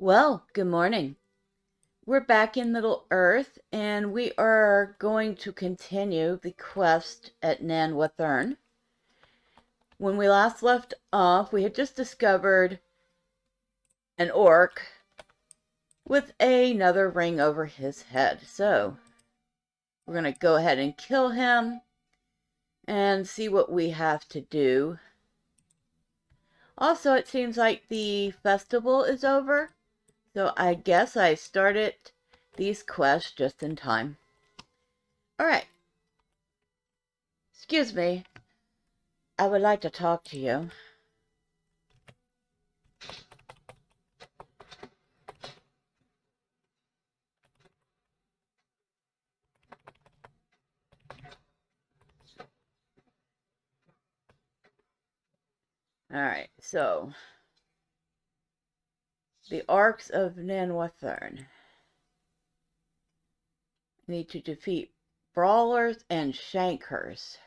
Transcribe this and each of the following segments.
Well, good morning. We're back in Middle Earth, and we are going to continue the quest at Nan Wathern. When we last left off, we had just discovered an orc with another ring over his head. So, we're going to go ahead and kill him and see what we have to do. Also, it seems like the festival is over. So I guess I started these quests just in time. Alright. Excuse me. I would like to talk to you. Alright, so the Orcs of Nan Wathern need to defeat brawlers and shankers.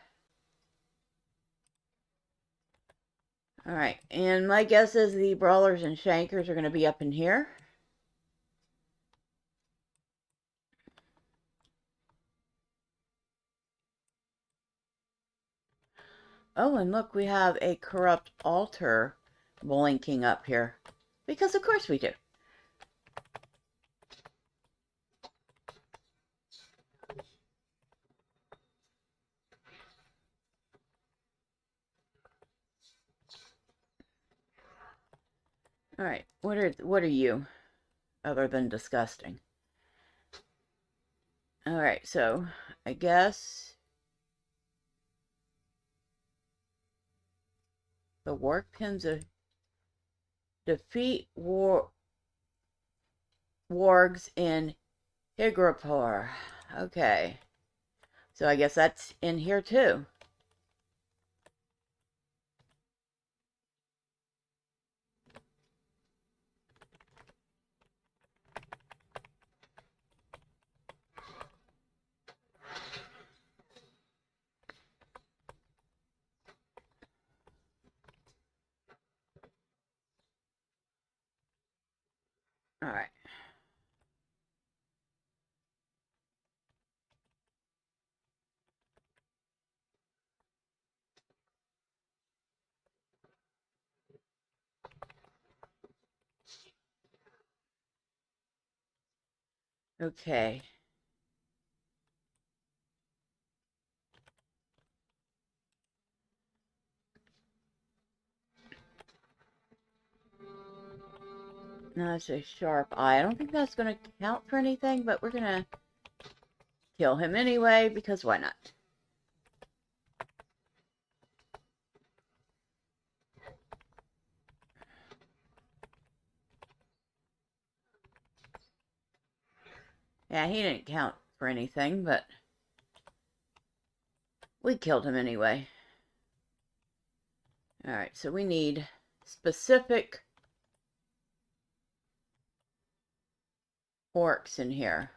Alright, and my guess is the brawlers and shankers are going to be up in here. Oh, and look, we have a corrupt altar blinking up here. Because of course we do. Alright, what are you, other than disgusting? Alright, so I guess the work pins of defeat wargs in Higrapur. Okay, so I guess that's in here too. All right. Okay. Now it's a sharp eye. I don't think that's going to count for anything, but we're going to kill him anyway, because why not? Yeah, he didn't count for anything, but we killed him anyway. Alright, so we need specific orcs in here.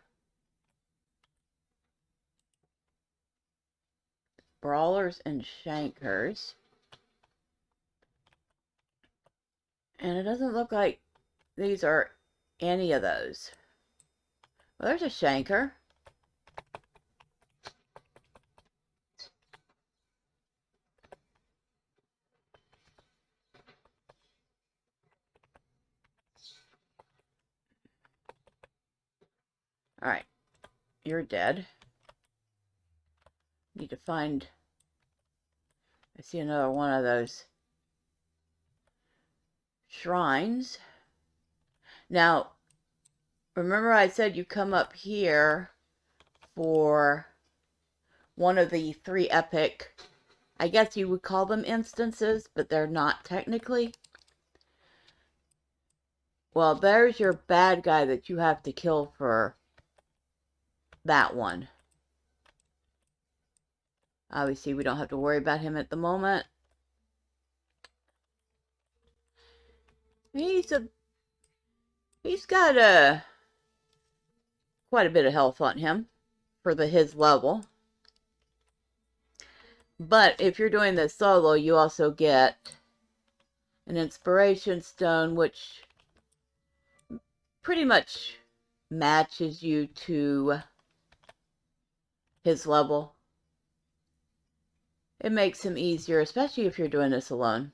Brawlers and shankers. And it doesn't look like these are any of those. Well, there's a shanker. Alright, you're dead. Need to find... I see another one of those shrines. Now, remember I said you come up here for one of the 3 epic, I guess you would call them instances, but they're not technically. Well, there's your bad guy that you have to kill for that one. Obviously, we don't have to worry about him at the moment. He's got quite a bit of health on him for his level. But if you're doing this solo, you also get an inspiration stone, which pretty much matches you to his level. It makes him easier, especially if you're doing this alone.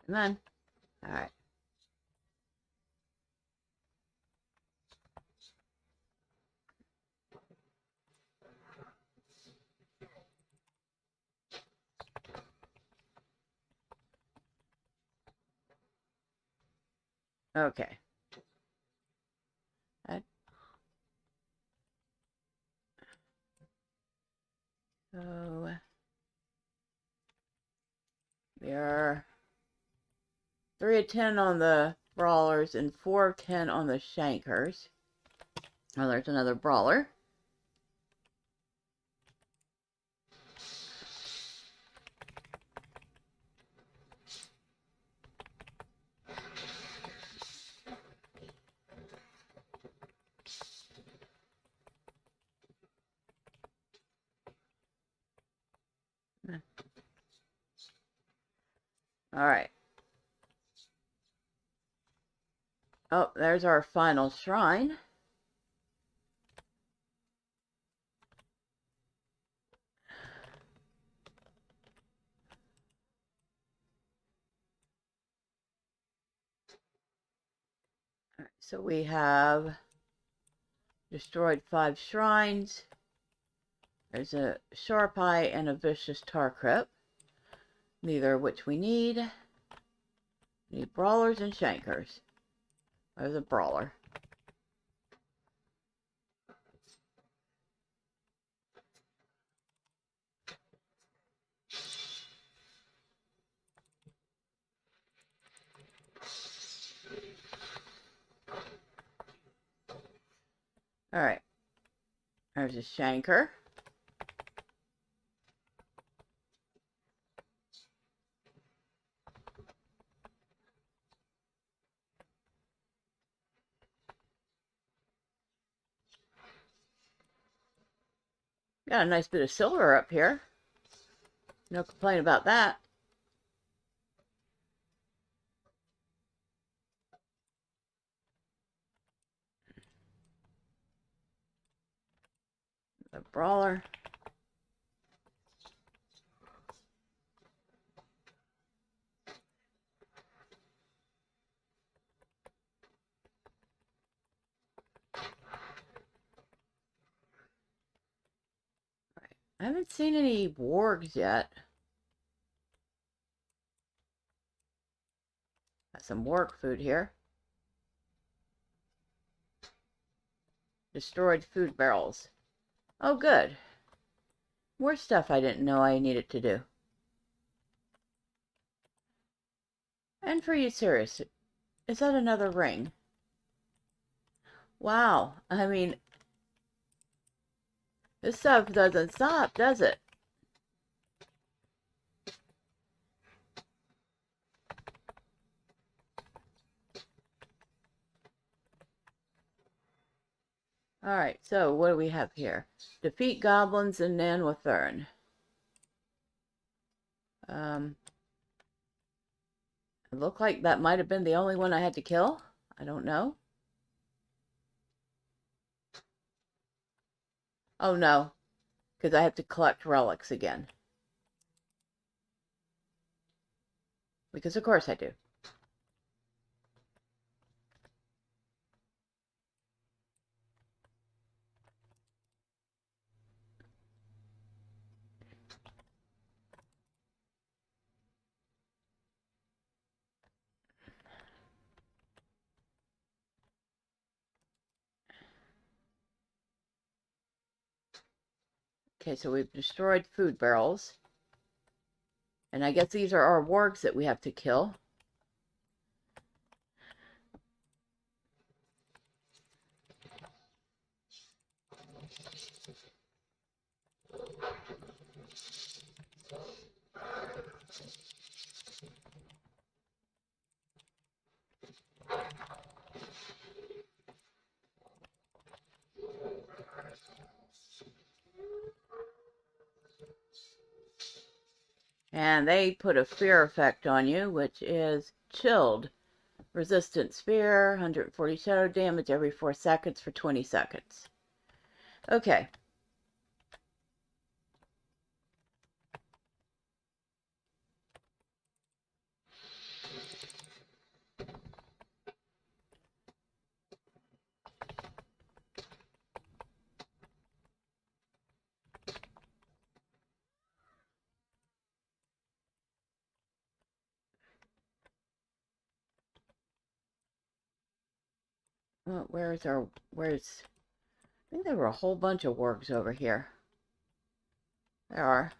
Come on. All right. Okay. So we are 3 of 10 on the brawlers and 4 of 10 on the shankers. Oh, there's another brawler. All right. Oh, there's our final shrine. All right, so we have destroyed 5 shrines. There's a sharp eye and a vicious tar crypt. Neither of which we need. We need brawlers and shankers. There's a brawler. Alright. There's a shanker. Got a nice bit of silver up here. No complaint about that. The brawler. Right. I haven't seen any wargs yet. Got some warg food here. Destroyed food barrels. Oh, good. More stuff I didn't know I needed to do. And for you, serious, is that another ring? Wow. I mean, this stuff doesn't stop, does it? Alright, so what do we have here? Defeat goblins in Nan Wathern. It looked like that might have been the only one I had to kill. I don't know. Oh no, because I have to collect relics again. Because of course I do. Okay, so we've destroyed food barrels. And I guess these are our wargs that we have to kill. And they put a fear effect on you, which is chilled. Resistant fear, 140 shadow damage every 4 seconds for 20 seconds. Okay. Well, where's I think there were a whole bunch of wargs over here. There are.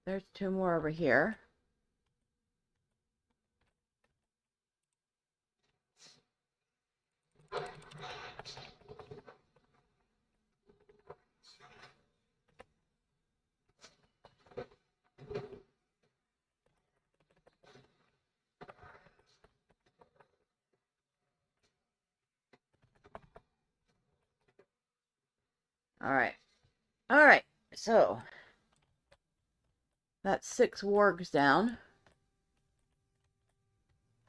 There's 2 more over here. Alright. Alright, so that's 6 wargs down.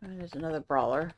And there's another brawler.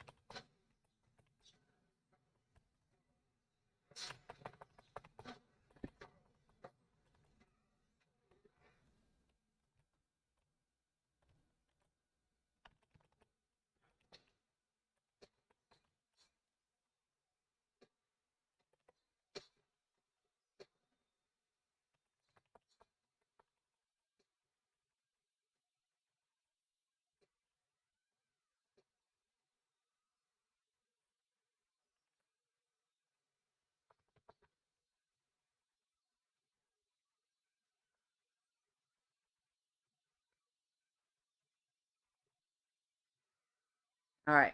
Alright.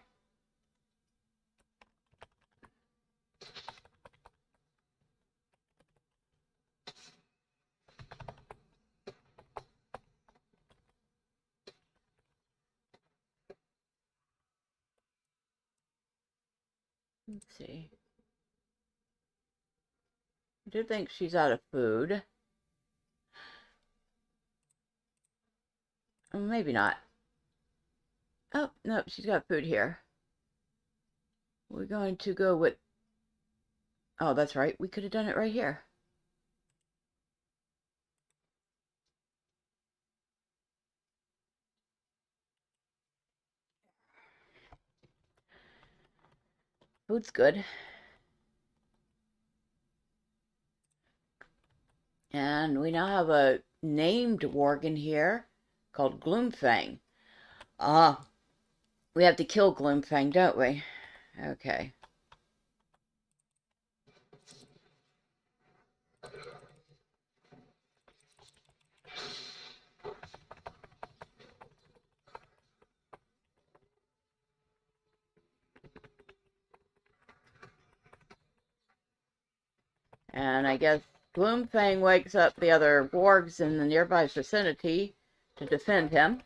Let's see. I do think she's out of food. Maybe not. Oh, no, she's got food here. We're going to go with... Oh, that's right. We could have done it right here. Food's good. And we now have a named warg in here called Gloomfang. We have to kill Gloomfang, don't we? Okay. And I guess Gloomfang wakes up the other wargs in the nearby vicinity to defend him.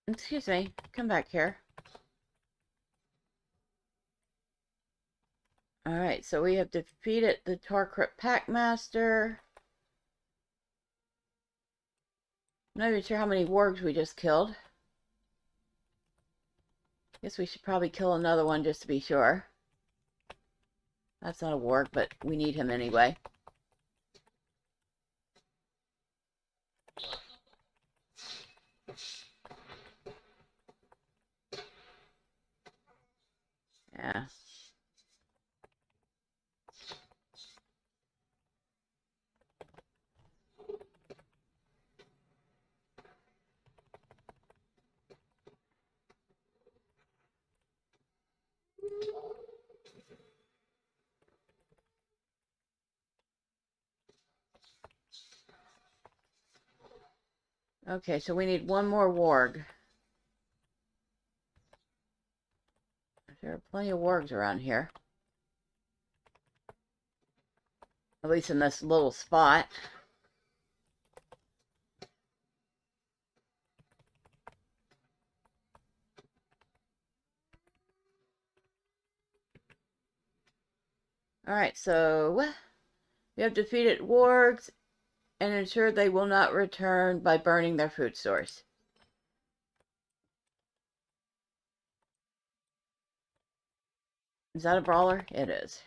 Excuse me, come back here. Alright, so we have defeated the Torcrypt Packmaster. I'm not even sure how many wargs we just killed. Guess we should probably kill another one just to be sure. That's not a warg, but we need him anyway. Yeah. Okay, so we need one more warg. There are plenty of wargs around here. At least in this little spot. Alright, so we have defeated wargs and ensured they will not return by burning their food source. Is that a brawler? It is.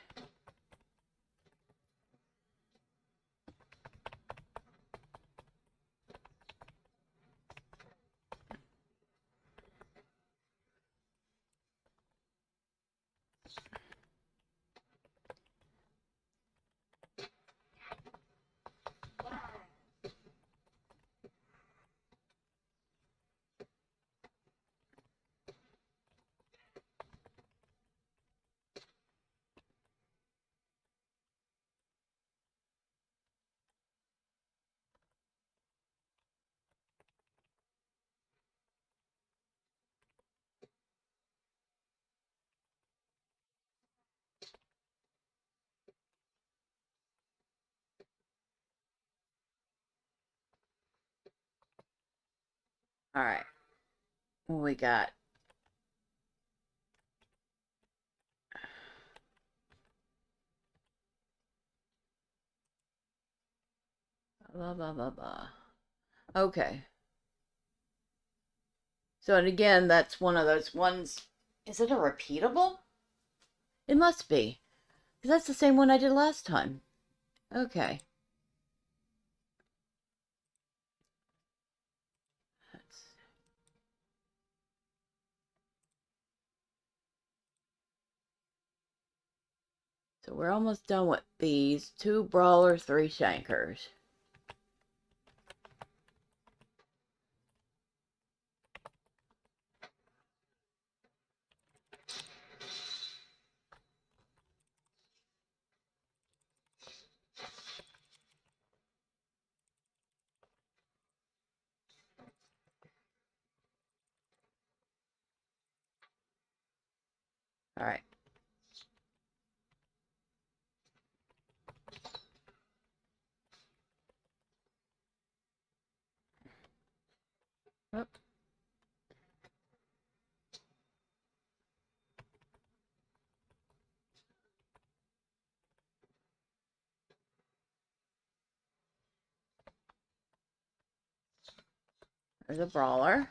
Alright. What we got? Blah, blah, blah, blah. Okay. So, and again, that's one of those ones. Is it a repeatable? It must be. Because that's the same one I did last time. Okay. So we're almost done with these. 2 brawlers, 3 shankers. Alright. Oh. There's a brawler.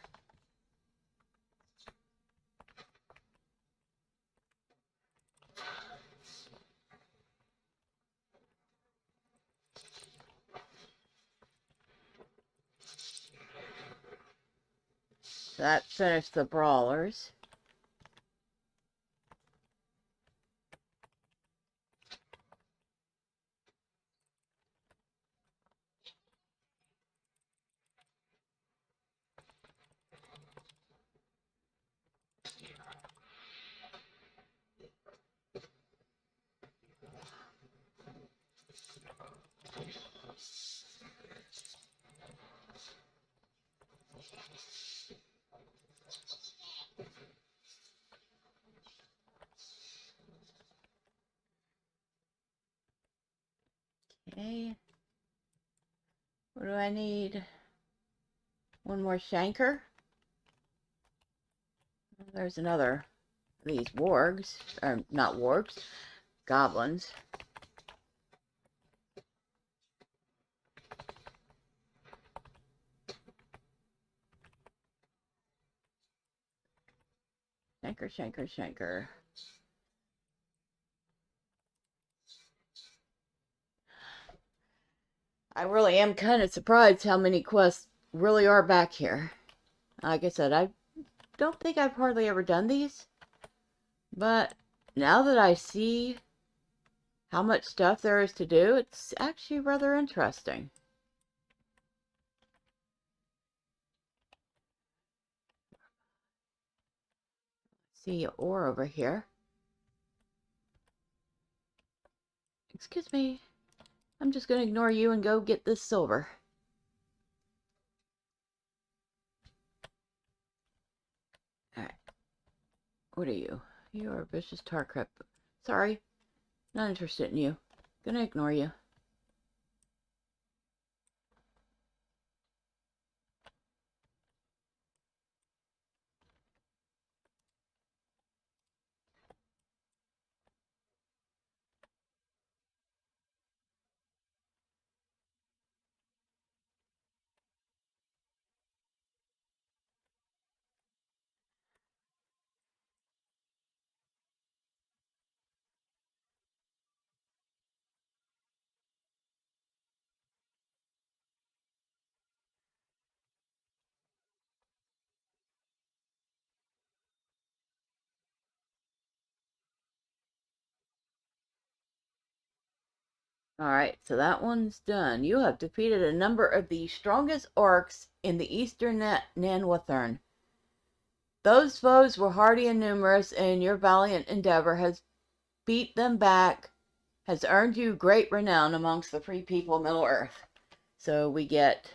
That finished the brawlers. Okay. What do I need? One more shanker. There's another of these wargs. Or not wargs. Goblins. Shanker, shanker, shanker. I really am kind of surprised how many quests really are back here. Like I said, I don't think I've hardly ever done these. But now that I see how much stuff there is to do, it's actually rather interesting. See ore over here. Excuse me. I'm just going to ignore you and go get this silver. Alright. What are you? You are a vicious tar crip. Sorry, not interested in you. Gonna ignore you. Alright, so that one's done. You have defeated a number of the strongest orcs in the eastern Nan Wathern. Those foes were hardy and numerous, and your valiant endeavor has beat them back, has earned you great renown amongst the free people of Middle-earth. So we get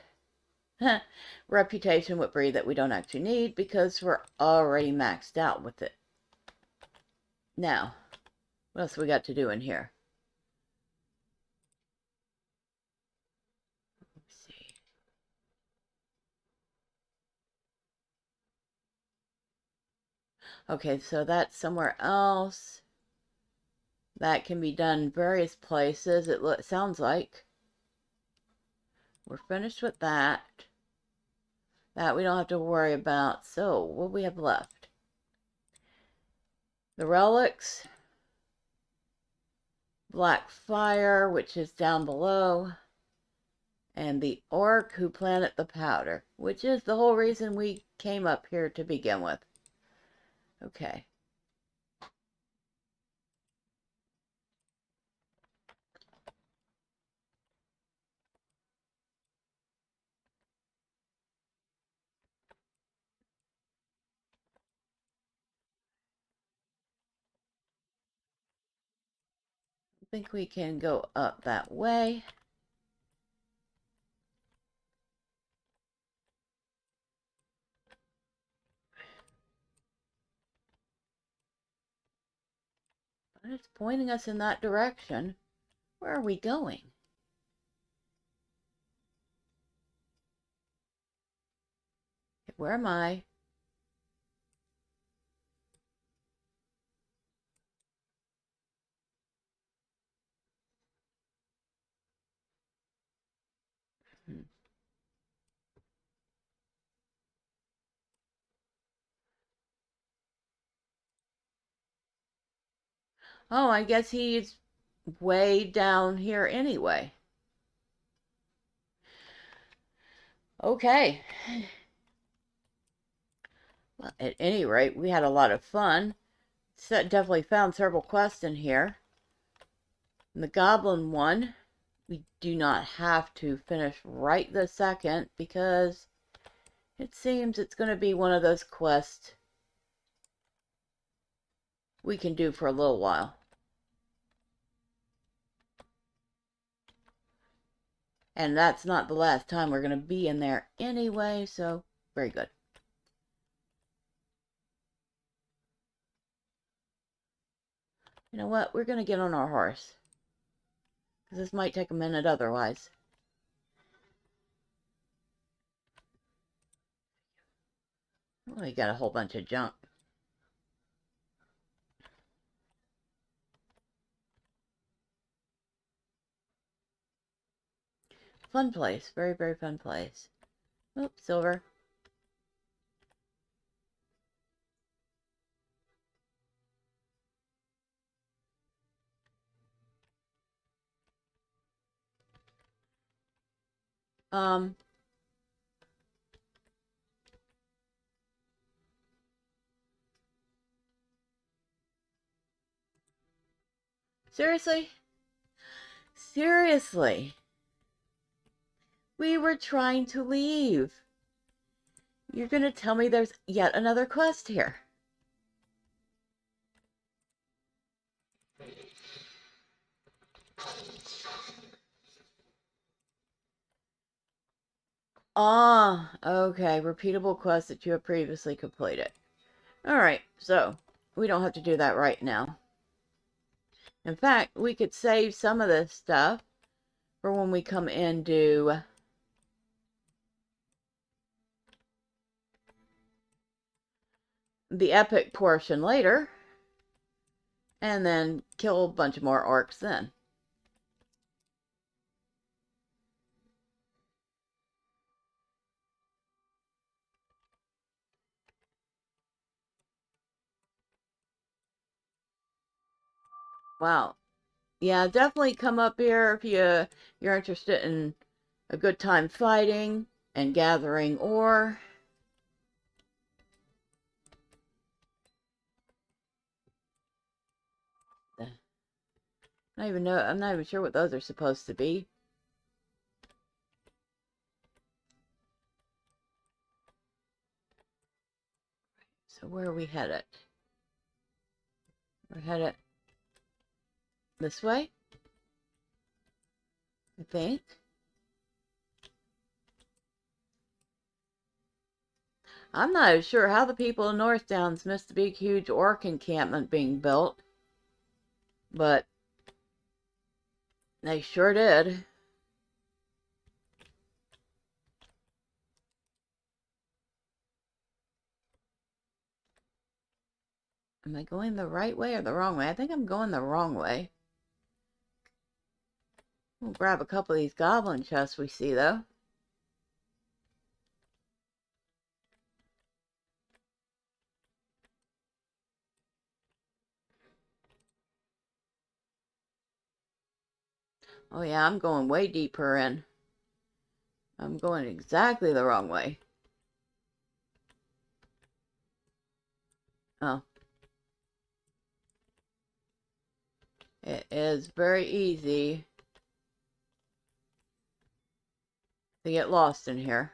reputation with breed that we don't actually need because we're already maxed out with it. Now, what else we got to do in here? Let's see. Okay, so that's somewhere else. That can be done various places, it sounds like. We're finished with that. That we don't have to worry about. So, what do we have left? The relics. Black fire, which is down below. And the orc who planted the powder, which is the whole reason we came up here to begin with. Okay. I think we can go up that way. But it's pointing us in that direction. Where are we going? Where am I? Oh, I guess he's way down here anyway. Okay. Well, at any rate, we had a lot of fun. Definitely found several quests in here. And the goblin one, we do not have to finish right this second because it seems it's going to be one of those quests we can do for a little while. And that's not the last time we're going to be in there anyway, so very good. You know what? We're going to get on our horse. Because this might take a minute otherwise. Oh, we got a whole bunch of junk. Fun place. Very, very fun place. Oops, silver. Seriously? Seriously? We were trying to leave. You're gonna tell me there's yet another quest here. Ah, okay. Repeatable quest that you have previously completed. Alright, so we don't have to do that right now. In fact, we could save some of this stuff for when we come into the epic portion later, and then kill a bunch more orcs then. Wow. Yeah, definitely come up here if you're interested in a good time fighting and gathering ore. I'm not even sure what those are supposed to be. So where are we headed? We're headed this way, I think. I'm not sure how the people in North Downs missed the big, huge orc encampment being built, but they sure did. Am I going the right way or the wrong way? I think I'm going the wrong way. We'll grab a couple of these goblin chests we see, though. Oh yeah, I'm going way deeper in. I'm going exactly the wrong way. Oh. It is very easy to get lost in here.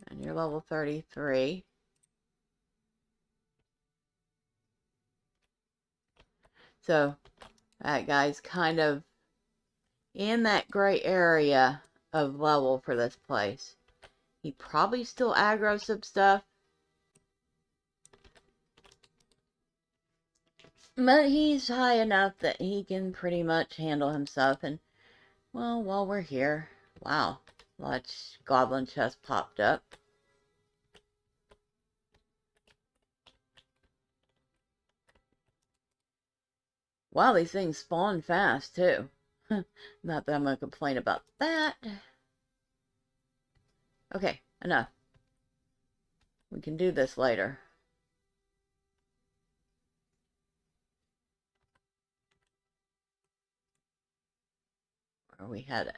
And you're level 33. So, that guy's kind of in that gray area of level for this place. He probably still aggroes some stuff, but he's high enough that he can pretty much handle himself. And, well, while we're here, wow, lots goblin chest popped up. Wow, these things spawn fast, too. Not that I'm going to complain about that. Okay, enough. We can do this later. Where are we headed?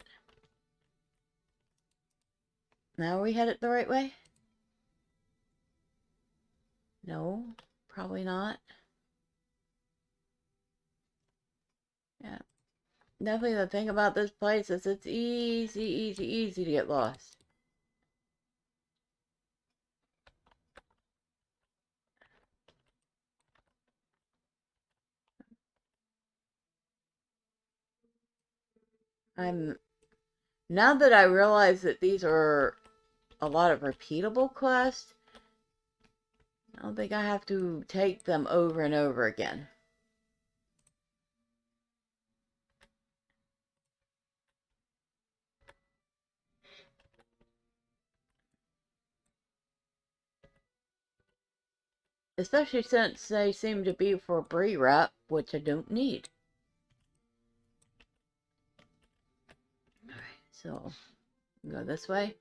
Now are we headed the right way? No, probably not. Yeah. Definitely the thing about this place is it's easy to get lost. Now that I realize that these are a lot of repeatable quests, I don't think I have to take them over and over again. Especially since they seem to be for rep, which I don't need. Alright, so go this way.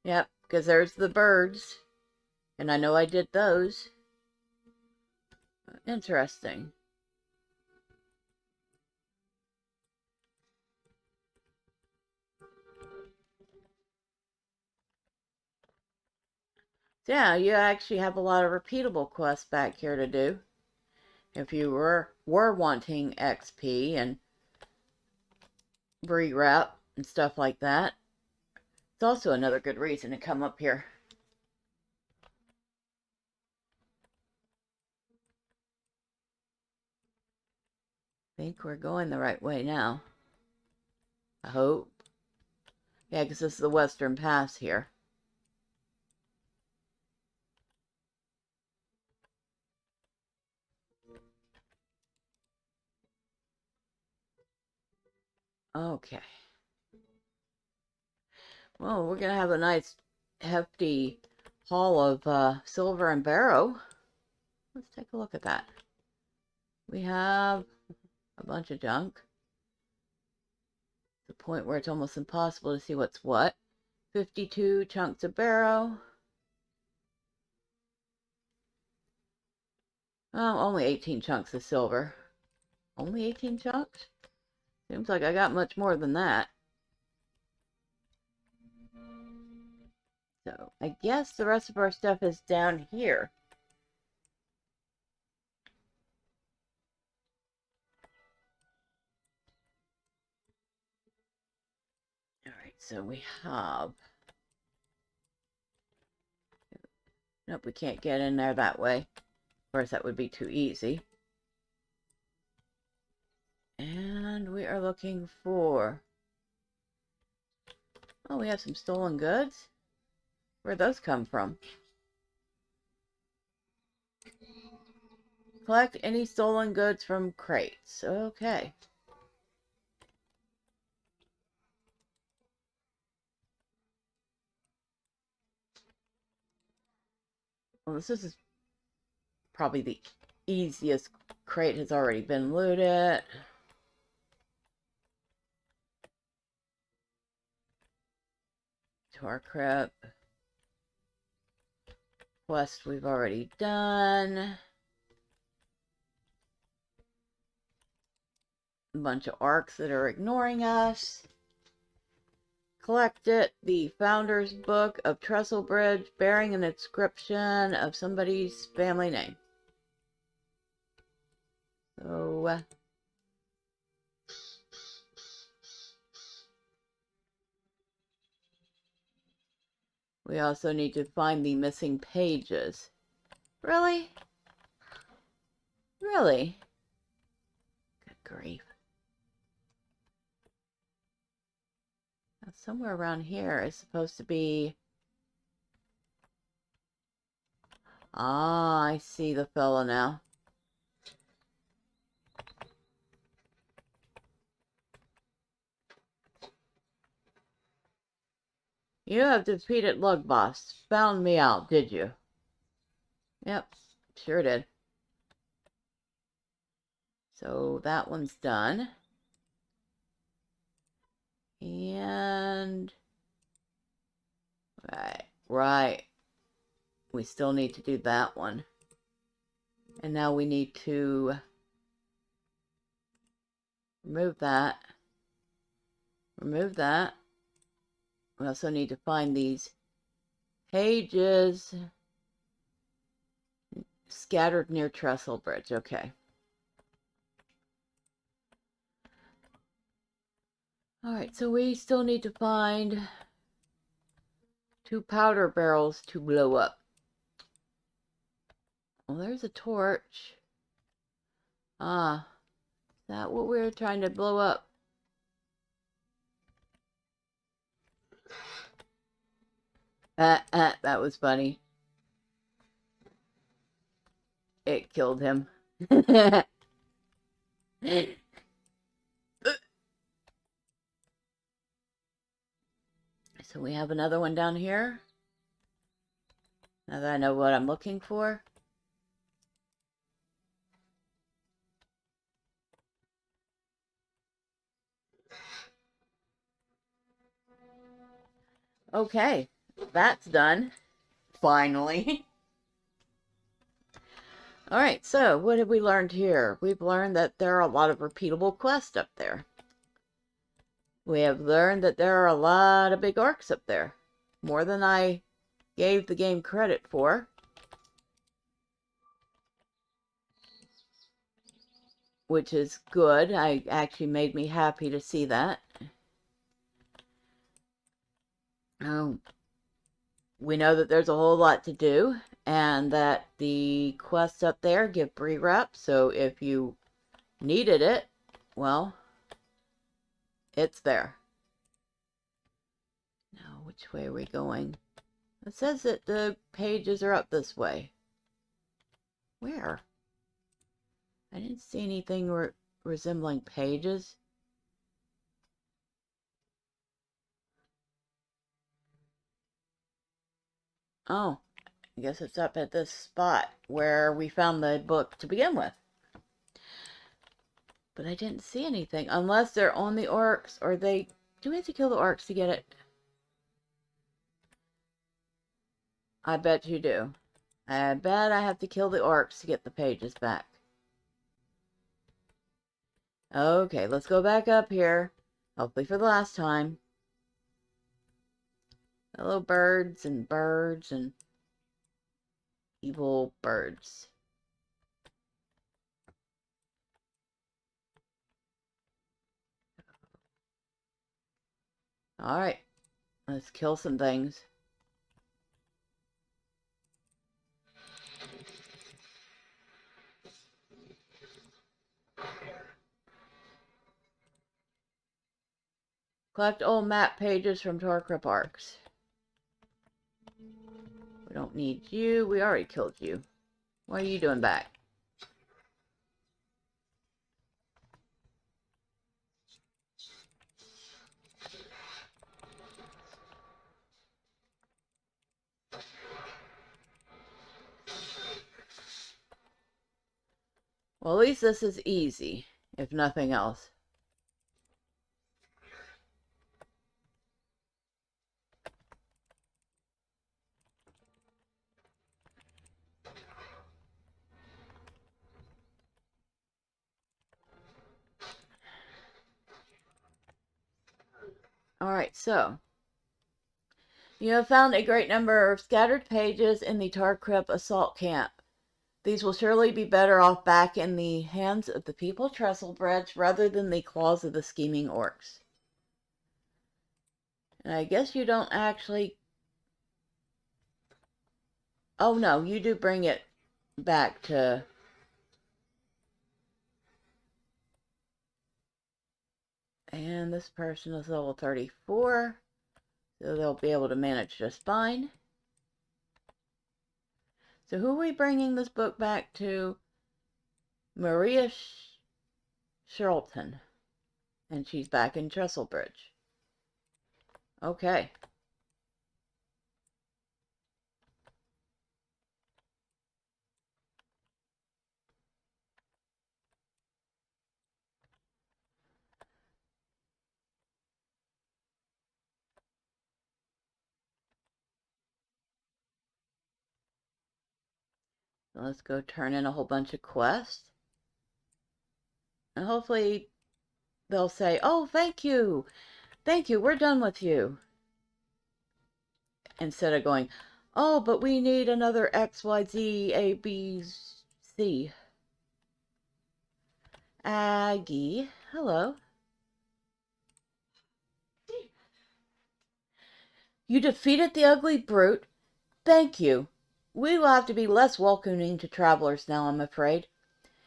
Yep, because there's the birds. And I know I did those. Interesting. Yeah, you actually have a lot of repeatable quests back here to do. If you were wanting XP and rep and stuff like that. It's also another good reason to come up here. I think we're going the right way now. I hope. Yeah, because this is the Western Pass here. Okay. Well, we're going to have a nice hefty haul of silver and barrow. Let's take a look at that. We have a bunch of junk. The point where it's almost impossible to see what's what. 52 chunks of barrow. Oh, only 18 chunks of silver. Only 18 chunks? Seems like I got much more than that. So, I guess the rest of our stuff is down here. Alright, so we have... Nope, we can't get in there that way. Of course, that would be too easy. And we are looking for... Oh, we have some stolen goods. Where'd those come from? Collect any stolen goods from crates. Okay. Well, this is probably the easiest. Crate has already been looted. To our crypt. Quest we've already done. A bunch of Orcs that are ignoring us. Collected the Founder's Book of Trestlebridge bearing an inscription of somebody's family name. So, we also need to find the missing pages. Really? Really? Good grief. Now, somewhere around here is supposed to be... Ah, I see the fellow now. You have defeated Lug Boss. Found me out, did you? Yep, sure did. So that one's done. And... Right. We still need to do that one. And now we need to remove that. Remove that. We also need to find these pages scattered near Trestlebridge. Okay. Alright, so we still need to find 2 powder barrels to blow up. Well, there's a torch. Ah, is that what we were trying to blow up? That was funny. It killed him. So we have another one down here. Now that I know what I'm looking for. Okay, that's done. Finally. Alright, so what have we learned here? We've learned that there are a lot of repeatable quests up there. We have learned that there are a lot of big orcs up there. More than I gave the game credit for. Which is good. I actually made me happy to see that. We know that there's a whole lot to do, and that the quests up there give free reps, so if you needed it, well, it's there. Now, which way are we going? It says that the pages are up this way. Where? I didn't see anything resembling pages. Oh, I guess it's up at this spot where we found the book to begin with. But I didn't see anything. Unless they're on the orcs, or they... Do we have to kill the orcs to get it? I bet you do. I bet I have to kill the orcs to get the pages back. Okay, let's go back up here. Hopefully for the last time. Hello, birds and evil birds. Alright, let's kill some things. Collect old map pages from Torcrip Orcs. We don't need you. We already killed you. What are you doing back? Well, at least this is easy, if nothing else. Alright, so you have found a great number of scattered pages in the Torcrip assault camp. These will surely be better off back in the hands of the people of Trestlebridge rather than the claws of the scheming orcs. And I guess you don't actually... Oh no, you do bring it back to... And this person is level 34, so they'll be able to manage just fine. So who are we bringing this book back to? Maria Charlton. And she's back in Trestlebridge. Okay. So let's go turn in a whole bunch of quests. And hopefully they'll say, oh, thank you. Thank you, we're done with you. Instead of going, oh, but we need another X, Y, Z, A, B, C. Aggie, hello. You defeated the ugly brute? Thank you. We will have to be less welcoming to travelers now, I'm afraid.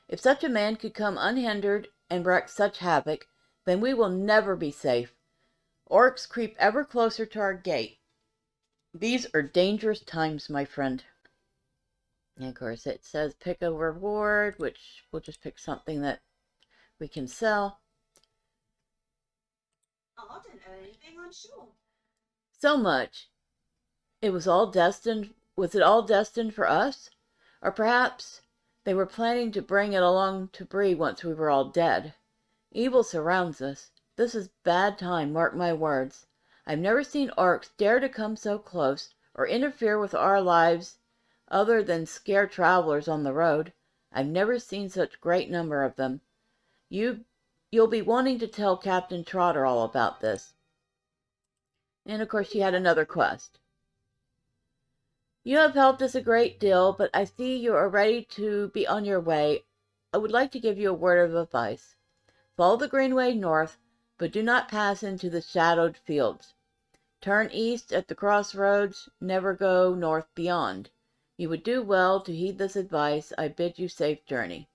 If such a man could come unhindered and wreak such havoc, then we will never be safe. Orcs creep ever closer to our gate. These are dangerous times, my friend. And of course it says pick a reward, which we'll just pick something that we can sell. I didn't earn anything, I'm sure. So much. It was all destined. Was it all destined for us? Or perhaps they were planning to bring it along to Bree once we were all dead. Evil surrounds us. This is bad time, mark my words. I've never seen orcs dare to come so close or interfere with our lives other than scare travelers on the road. I've never seen such great number of them. You'll be wanting to tell Captain Trotter all about this. And of course she had another quest. You have helped us a great deal, but I see you are ready to be on your way. I would like to give you a word of advice. Follow the greenway north, but do not pass into the shadowed fields. Turn east at the crossroads, never go north beyond. You would do well to heed this advice. I bid you safe journey.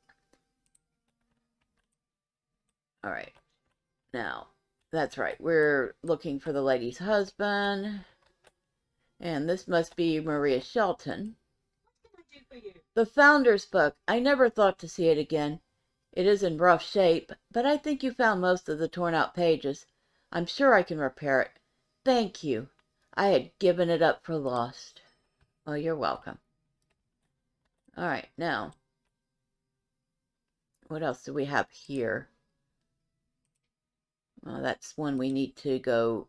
All right. Now, that's right. We're looking for the lady's husband. And this must be Maria Shelton. What can I do for you? The Founder's Book. I never thought to see it again. It is in rough shape, but I think you found most of the torn out pages. I'm sure I can repair it. Thank you. I had given it up for lost. Oh, you're welcome. All right, now, what else do we have here? Well, that's one we need to go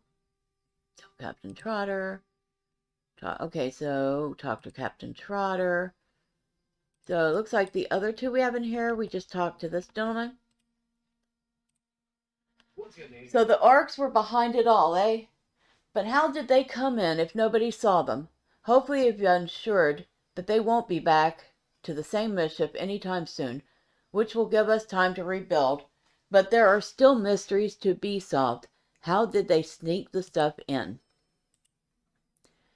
tell Captain Trotter. Okay, so talk to Captain Trotter. So it looks like the other two we have in here, we just talked to this gentleman. What's your name? So the Orcs were behind it all, eh? But how did they come in if nobody saw them? Hopefully you've ensured that they won't be back to the same mischief anytime soon, which will give us time to rebuild. But there are still mysteries to be solved. How did they sneak the stuff in?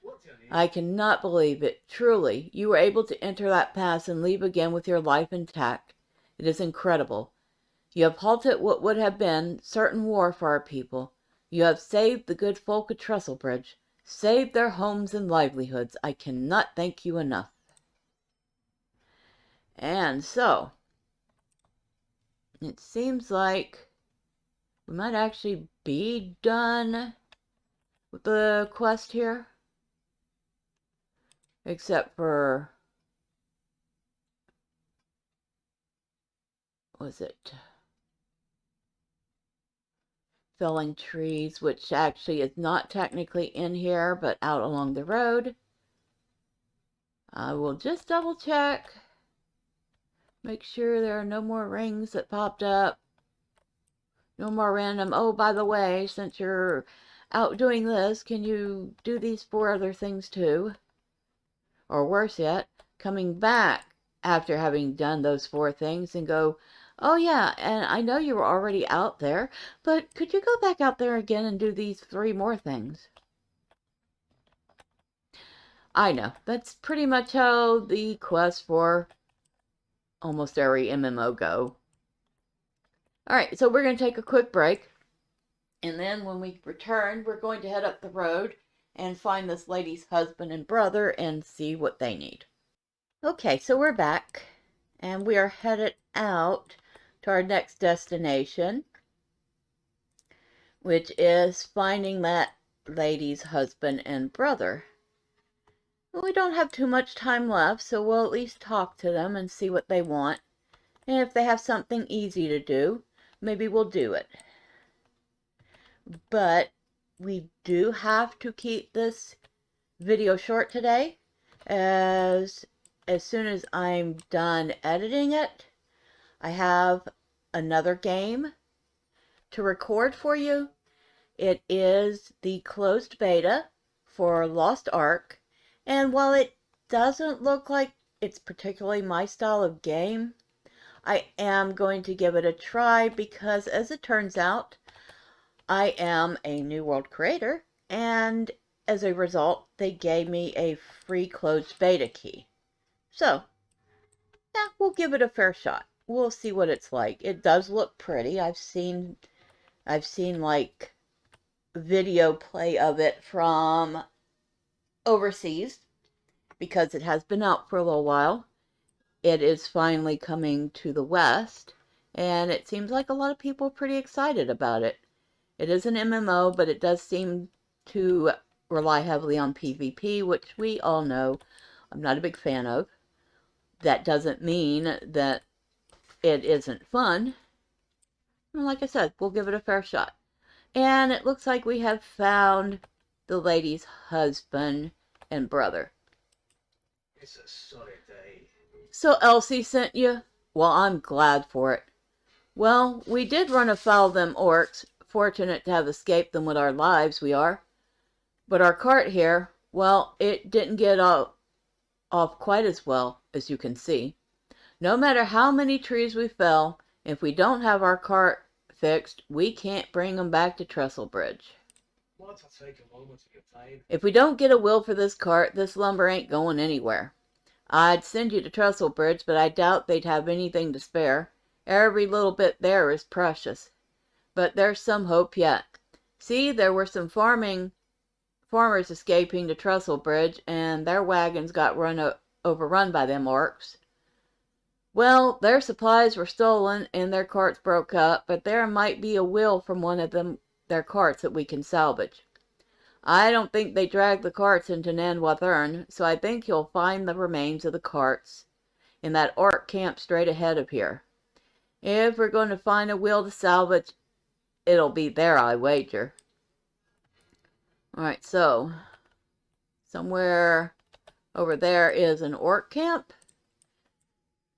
What's your name? I cannot believe it. Truly, you were able to enter that pass and leave again with your life intact. It is incredible. You have halted what would have been certain war for our people. You have saved the good folk of Trestlebridge, saved their homes and livelihoods. I cannot thank you enough. And so, it seems like we might actually be done with the quest here. Except for, was it felling trees, which actually is not technically in here, but out along the road. I will just double check. Make sure there are no more rings that popped up. No more random, oh, by the way, since you're out doing this, can you do these 4 other things too? Or worse yet, coming back after having done those 4 things and go, oh yeah, and I know you were already out there, but could you go back out there again and do these 3 more things? I know, that's pretty much how the quests for almost every MMO go. Alright, so we're going to take a quick break. And then when we return, we're going to head up the road and find this lady's husband and brother and see what they need. Okay, so we're back. And we are headed out to our next destination, which is finding that lady's husband and brother. We don't have too much time left, so we'll at least talk to them and see what they want. And if they have something easy to do, maybe we'll do it. But we do have to keep this video short today, as soon as I'm done editing it, I have another game to record for you. It is the closed beta for Lost Ark, and while it doesn't look like it's particularly my style of game, I am going to give it a try because, as it turns out, I am a New World creator, and as a result, they gave me a free closed beta key. So, yeah, we'll give it a fair shot. We'll see what it's like. It does look pretty. I've seen like video play of it from overseas because it has been out for a little while. It is finally coming to the West, and it seems like a lot of people are pretty excited about it. It is an MMO, but it does seem to rely heavily on PvP, which we all know I'm not a big fan of. That doesn't mean that it isn't fun. And like I said, we'll give it a fair shot. And it looks like we have found the lady's husband and brother. It's a sorry day. So Elsie sent you? Well, I'm glad for it. Well, we did run afoul of them orcs. Fortunate to have escaped them with our lives, we are. But our cart here, well, it didn't get off quite as well, as you can see. No matter how many trees we fell, if we don't have our cart fixed, we can't bring them back to Trestlebridge. Might I take a moment of your time? If we don't get a will for this cart, this lumber ain't going anywhere. I'd send you to Trestlebridge, but I doubt they'd have anything to spare. Every little bit there is precious. But there's some hope yet. See, there were some farmers escaping to Trestlebridge, and their wagons got overrun by them orcs. Well, their supplies were stolen, and their carts broke up, but there might be a will from one of their carts that we can salvage. I don't think they dragged the carts into Nan Wathern, so I think you'll find the remains of the carts in that orc camp straight ahead of here. If we're going to find a wheel to salvage, it'll be there, I wager. Alright, so somewhere over there is an orc camp,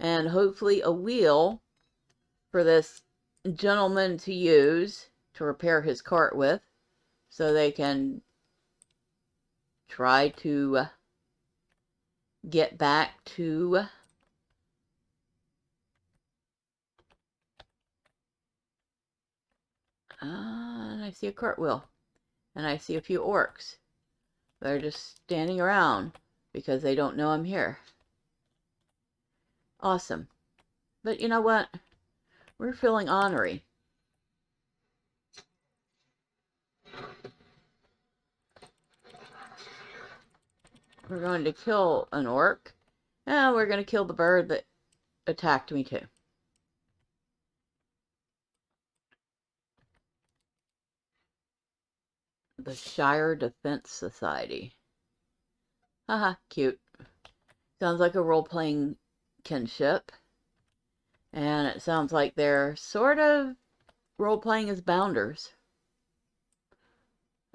and hopefully a wheel for this gentleman to use to repair his cart with, so they can try to get back to and I see a cartwheel, and I see a few orcs. They're just standing around because they don't know I'm here. Awesome. But you know what? We're feeling ornery. We're going to kill an orc, and we're going to kill the bird that attacked me too. The Shire Defense Society. Haha, cute. Sounds like a role-playing kinship. And it sounds like they're sort of role-playing as bounders.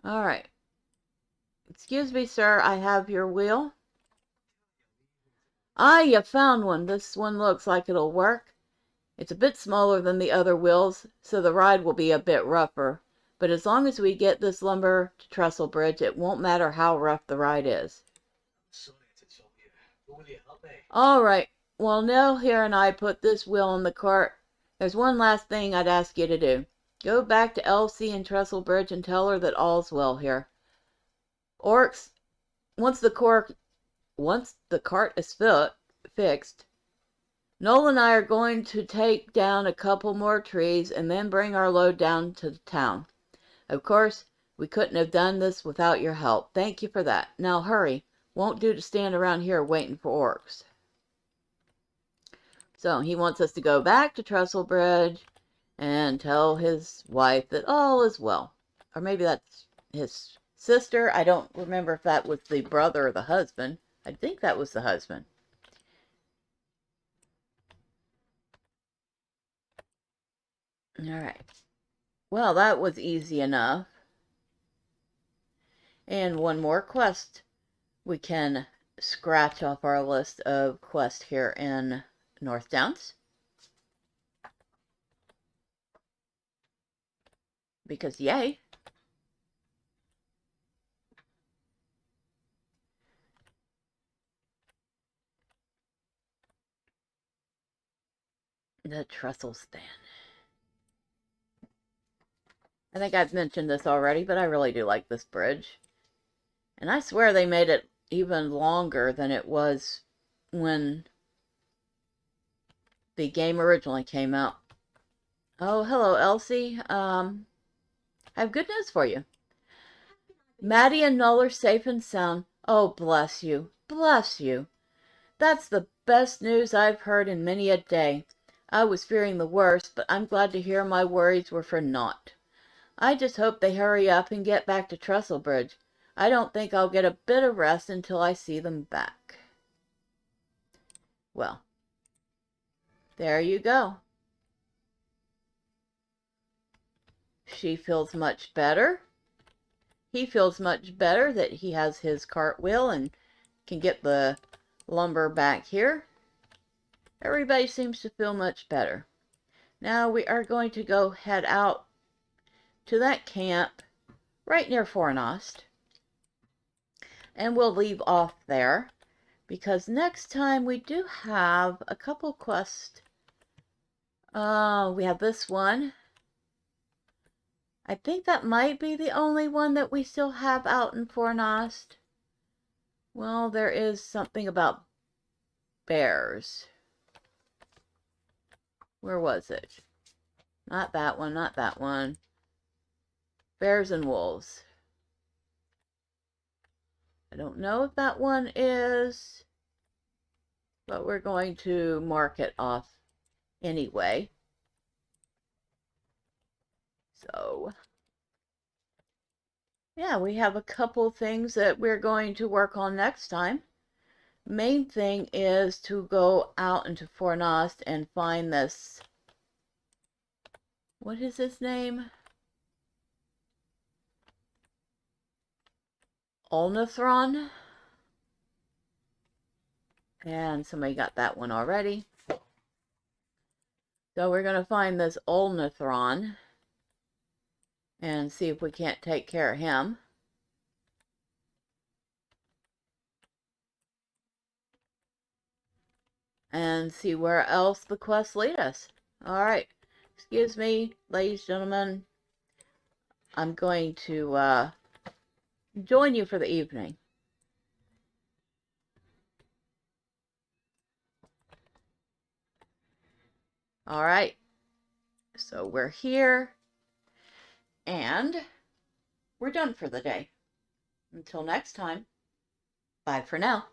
Alright. Excuse me, sir, I have your wheel. Ah, you found one. This one looks like it'll work. It's a bit smaller than the other wheels, so the ride will be a bit rougher. But as long as we get this lumber to Trestlebridge, it won't matter how rough the ride is. Sorry to trouble you, but will you help me? Alright, well, Nell here and I put this wheel in the cart. There's one last thing I'd ask you to do. Go back to Elsie and Trestlebridge and tell her that all's well here. Orcs, once the cart is fixed, Noel and I are going to take down a couple more trees and then bring our load down to the town. Of course, we couldn't have done this without your help. Thank you for that. Now hurry. Won't do to stand around here waiting for orcs. So he wants us to go back to Trestlebridge and tell his wife that all is well. Or maybe that's his sister. I don't remember if that was the brother or the husband. I think that was the husband. Alright. Well, that was easy enough. And one more quest we can scratch off our list of quests here in North Downs. Because yay. The trestle stand. I think I've mentioned this already, but I really do like this bridge. And I swear they made it even longer than it was when the game originally came out. Oh, hello, Elsie. I have good news for you. Maddie and Null are safe and sound. Oh, bless you. Bless you. That's the best news I've heard in many a day. I was fearing the worst, but I'm glad to hear my worries were for naught. I just hope they hurry up and get back to Trestlebridge. I don't think I'll get a bit of rest until I see them back. Well, there you go. She feels much better. He feels much better that he has his cartwheel and can get the lumber back here. Everybody seems to feel much better. Now we are going to go head out to that camp right near Fornost. And we'll leave off there because next time we do have a couple quests. We have this one. I think that might be the only one that we still have out in Fornost. Well, there is something about bears. Where was it? Not that one, not that one. Bears and wolves. I don't know if that one is, but we're going to mark it off anyway. So, Yeah, we have a couple things that we're going to work on next time. Main thing is to go out into Fornost and find this. What is his name? Olnathron? And somebody got that one already. So we're going to find this Olnathron and see if we can't take care of him. And see where else the quests lead us. Alright, excuse me, ladies and gentlemen. I'm going to join you for the evening. Alright, so we're here, and we're done for the day. Until next time, bye for now.